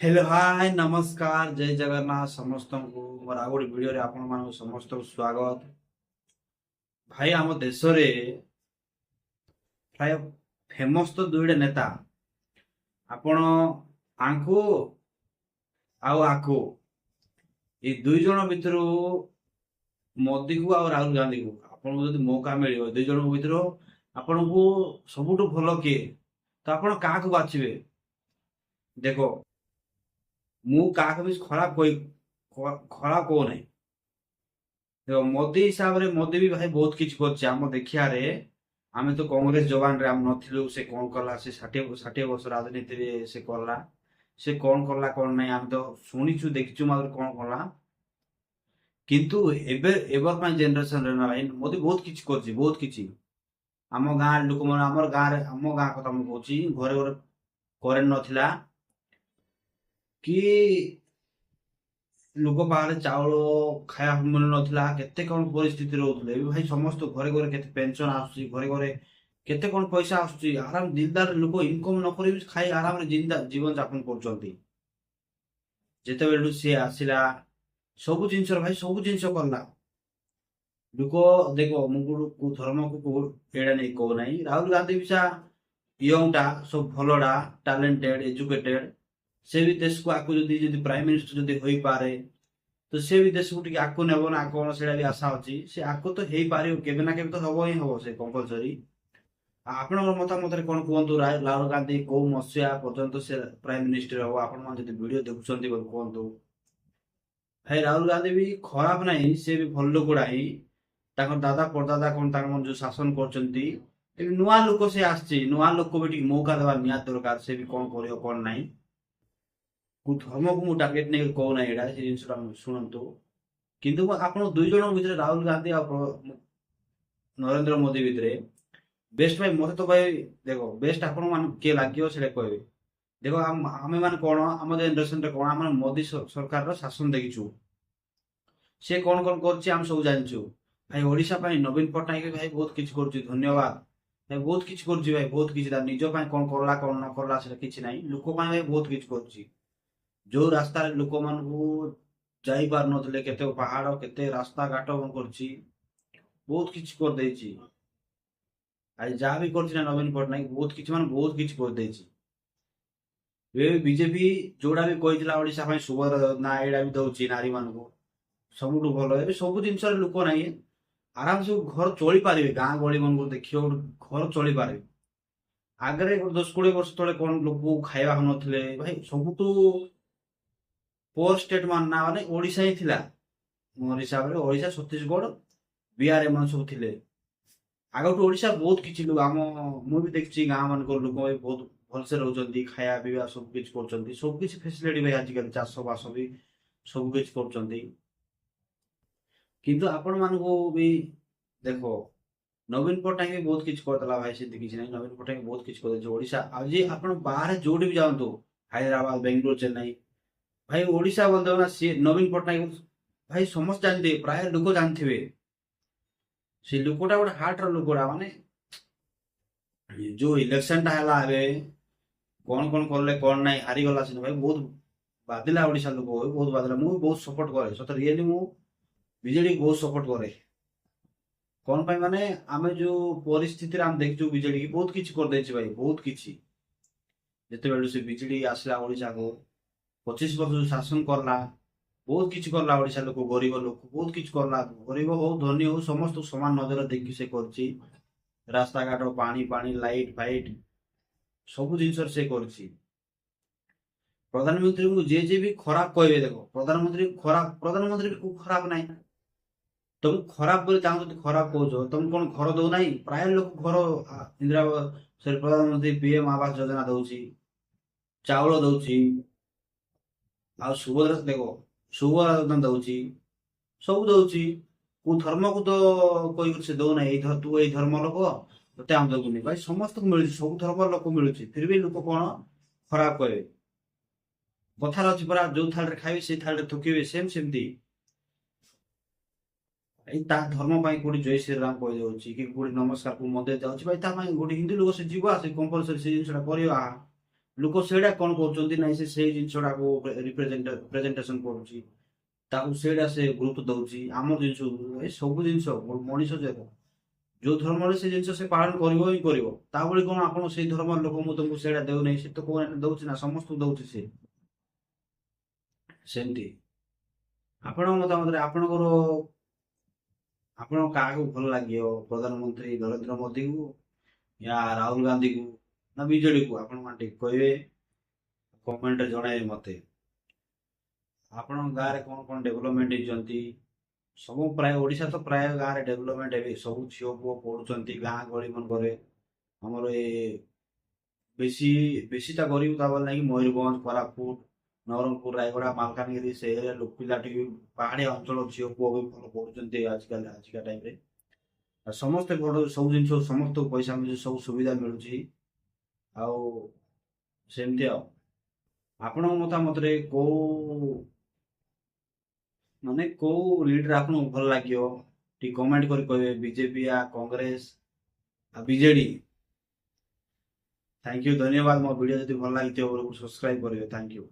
Hello hi नमस्कार जय जगन्नाथ समस्त को मोर आ गोटे भिडियो आपण मान समस्त स्वागत। भाई आम देश रे प्राय फेमस तो दुईटा नेता आपण आंकु आउ आकु ये दुई जन भितर मोदी को आ राहुल गांधी को आपन को जदि मौका मिलियो दुई जन भितर आपण को सबुठु भलो किए तो आपण काहा को बाछिबे। देखो मु काहा भी खराब कोई खराब को नहीं। देखो मोदी हिसाब रे मोदी भी भाई बहुत किछ करছে आम देखिया रे। आमे तो कांग्रेस जवान रे आम नथिलु से कोन करला से 60 वर्ष राजनीति रे से करला से कोन करला कोन नहीं आम तो सुनिछु देखिछु मात्र कोन करला किंतु एबे एबर पाई जनरेशन रे ना भाई मोदी बहुत किछ करछि बहुत किछि। आम गाँ लोक मन हमर गाँ रे आम गाँ कथा मु कहछि घरे घरे करेंट नथिला कि लोक पाखे चाउल खाया मिलु नथिला केते कोन परिस्थिति रहउतले ए भाई समस्त घरे घरे केते पेंशन आसुची घरे घरे केते कोन पैसा आसुची आराम दिलदार लोक इनकम न करी खाई आराम रे जिंदा जीवन यापन करचंती। जेते बेलु से आसिला सब जिंस भाई सब जिंस करला लोक देखो मुगुरु को धर्म को एडा नहीं को नहीं राहुल गांधी बिसा यंगटा सब भलोडा टैलेंटेड एजुकेटेड से भी देश को आकु जदि प्राइम मिनिस्टर जदि होई पारे तो से भी देश को टिके आकु नेबो ना कोन सेडा भी आशा अछि से आकु तो हेई पारियो केबे ना केबे तो हबो ही हबो से कंपलसरी। आपण मतामत रे कोन कहंतु राहुल गांधी को मसिया पर्यंत से प्राइम मिनिस्टर हो आपण मान जदि वीडियो देखुछंती बोल कहंतु। भाई राहुल गांधी भी खराब नहीं से भी भल लोकड़ा ही ताकर दादा परदादा कोन ताकर मन जो शासन करचंती ए नुवा लोक से आछी नुवा लोक को भी टिके मौका देवा निया दरकार से भी कोन करियो कोन नहीं को धर्म को मु टार्गेट नहीं कहू ना एडा से जिनसटा शुणंतु किंतु आपण दुई जन भितर राहुल गांधी और नरेंद्र मोदी भितर बेस्ट भाई मते तो भाई देखो बेस्ट आपण मान के लागियो सेटा कहबे। देखो आमे मान कोन हम जनरेशन रे कोन हम मोदी सरकार रो शासन देखिछु से कोन कोन करछि हम सब जानछु। भाई ओडिसा पई नवीन पटनायक भाई बहुत किछ करछि धन्यवाद भाई बहुत किछ करछि भाई बहुत किछ निजो पई कोन करला कोन न करला सेटा किछ नाही लोक पई भाई बहुत किछ करछि जो रास्ता लोक मान को जाई पार नथले केते पहाड़ केते रास्ता घाट बन करछि बहुत किछ कर देछि आज जा भी करछि ना नवीन पटनायक बहुत किछ मान बहुत किछ कर देछि। ए बीजेपी जोड़ा भी कहितला ओडिसा पई सुबर ना एडा भी दउछि नारी मान को सबुठु भलो ए सब जिंस रे लोक नाही आराम से घर चली पारिबे गां गली मन को देखियो घर चली पारिबे। आगरे 10-20 वर्ष तले कोन लोक को खाଇବା नथले भाई सबुठु पोर स्टेट मान ना माने ओडिसा ही थिला मोर हिसाब रे ओडिसा छत्तीसगढ़ बिहार एमन सब थिले आगटू ओडिसा बहुत किछि लोग आम मु भी देखछि गां मान को लोक बहुत भल से रहउचंती खाया पीवा सब किछ करचंती सब किछ फैसिलिटी भाई आजिकल चाष बास भी सब किछ करचंती किंतु आपण मान को भी देखो नवीन पटनायक भी बहुत किछ करतला भाई से किछ नहीं नवीन पटनायक बहुत किछ कर ओडिसा आज आपण बाहर जोडी भी जावंतु हैदराबाद बेंगलोर चेन्नई भाई ओडिसा बंद ना सी नवीन पटनायक भाई समस्त जानते प्राय लोक जानथिबे से लोकटा गोटे हार्ट रो लोकड़ा माने जो इलेक्शन टा हला आबे कोन कोन करले कोन नाही हारी गला से भाई बहुत बादिला ओडिसा लोक बहुत बादिला मु बहुत सपोर्ट करे सत रियली मु बीजेडी बहुत सपोर्ट करे कोन पाई माने आमे जो परिस्थिति रे हम देखजु बीजेडी की बहुत किछ कर देछि भाई बहुत किछ जते बेलु से बीजेडी आसला ओडिसा को 25 वर्ष शासन करला बहुत किछ करला ओडिसा लोक गरीब लोक बहुत किछ करला गरीब हो धनी हो समस्त समान नजर देखि से करछि रास्ता घाट पानी पानी लाइट फाइट सब जिंस से करछि। प्रधानमंत्री को जे भी खराब कहबे देखो प्रधानमंत्री को खराब नाही तुम खराब बोले चाहो तो खराब कहछो तुम कोन घर दो नाही प्राय लोक घर इंदिरा से प्रधानमंत्री पीएम आवास योजना दउछि चावल दउछि आ सुभद्रा देखो सुभद्रा योजना दउछि सब दउछि को धर्म को तो कोई से दो ना तू ए धर्म लोक तते हम दउनि भाई समस्त को मिलि सब धर्म लोक मिलुछि फिर भी लोक कोन खराब कहबे कथार अछि परा जो थाल रे खाइबे से थाल रे थुकिबे सेम सेमती ता धर्म पाई कोडी जय श्री राम कहि दउछि कि कोडी नमस्कार को मंदिर जाउछि भाई ता पाई कोडी हिंदू लोग से जीवा से कंपलसरी से जिनसटा करियो ଲୋକ ସେଇଟା କ'ଣ କରୁଛନ୍ତି ନାଇଁ ସେ ସେଇ ଜିନିଷଟାକୁ ପ୍ରେଜେଣ୍ଟେସନ କରୁଛି, ତାକୁ ସେଇଟା ସେ ଗୁରୁତ୍ୱ ଦଉଛି। ଆମର ଜିନିଷ ଏ ସବୁ ଜିନିଷ ମଣିଷ ଯେ ଯୋଉ ଧର୍ମରେ ସେ ଜିନିଷ ସେ ପାଳନ କରିବ ହିଁ କରିବ। ତା ବୋଲି କ'ଣ ଆପଣ ସେଇ ଧର୍ମର ଲୋକ ମୁଁ ତମକୁ ସେଇଟା ଦେଉନାହିଁ, ସେ ତ କୋଉ ଦଉଛି ନା, ସମସ୍ତଙ୍କୁ ଦଉଛି ସେ। ସେମିତି ଆପଣଙ୍କ ମତାମତରେ ଆପଣ କାହାକୁ ଭଲ ଲାଗିବ, ପ୍ରଧାନମନ୍ତ୍ରୀ ନରେନ୍ଦ୍ର ମୋଦିକୁ ୟା ରାହୁଲ ଗାନ୍ଧୀକୁ ନା ବିଜେଡିକୁ? ଆପଣ ମାନେ ଟିକେ କହିବେ, କମେଣ୍ଟରେ ଜଣାଇବେ ମତେ। ଆପଣଙ୍କ ଗାଁରେ କ'ଣ କ'ଣ ଡେଭଲପମେଣ୍ଟ ହେଇଛନ୍ତି? ସବୁ ପ୍ରାୟ ଓଡ଼ିଶା ତ ପ୍ରାୟ ଗାଁରେ ଡେଭଲପମେଣ୍ଟ ଏବେ ସବୁ ଝିଅ ପୁଅ ପଢୁଛନ୍ତି ଗାଁ ଗହଳି ମାନଙ୍କରେ। ଆମର ଏ ବେଶୀ ବେଶୀଟା ଗରିବ ତା ବୋଲି ନାଇଁ ମୟୂରଭଞ୍ଜ, କୋରାପୁଟ, ନବରଙ୍ଗପୁର, ରାୟଗଡ଼ା, ମାଲକାନଗିରି ସେ ଏରିଆ ଲୋକ ପିଲାଟି ବି ପାହାଡ଼ିଆ ଅଞ୍ଚଳ ଝିଅ ପୁଅ ବି ଭଲ ପଢୁଛନ୍ତି ଆଜିକା ଟାଇମରେ। ଆଉ ସମସ୍ତେ ଭଲ ସବୁ ଜିନିଷ ସମସ୍ତଙ୍କୁ ପଇସା ମିଳୁଛି, ସବୁ ସୁବିଧା ମିଳୁଛି। ଆଉ ସେମିତି ଆଉ ଆପଣଙ୍କ ମତାମତରେ କୋଉ ଲିଡର ଆପଣଙ୍କୁ ଭଲ ଲାଗିବ ଟିକେ କମେଣ୍ଟ କରି କହିବେ, ବିଜେପି ୟା କଂଗ୍ରେସ ଆଉ ବିଜେଡି? ଥ୍ୟାଙ୍କ ୟୁ, ଧନ୍ୟବାଦ। ମୋ ଭିଡ଼ିଓ ଯଦି ଭଲ ଲାଗିଥିବ ସବସ୍କ୍ରାଇବ କରିବେ। Thank you.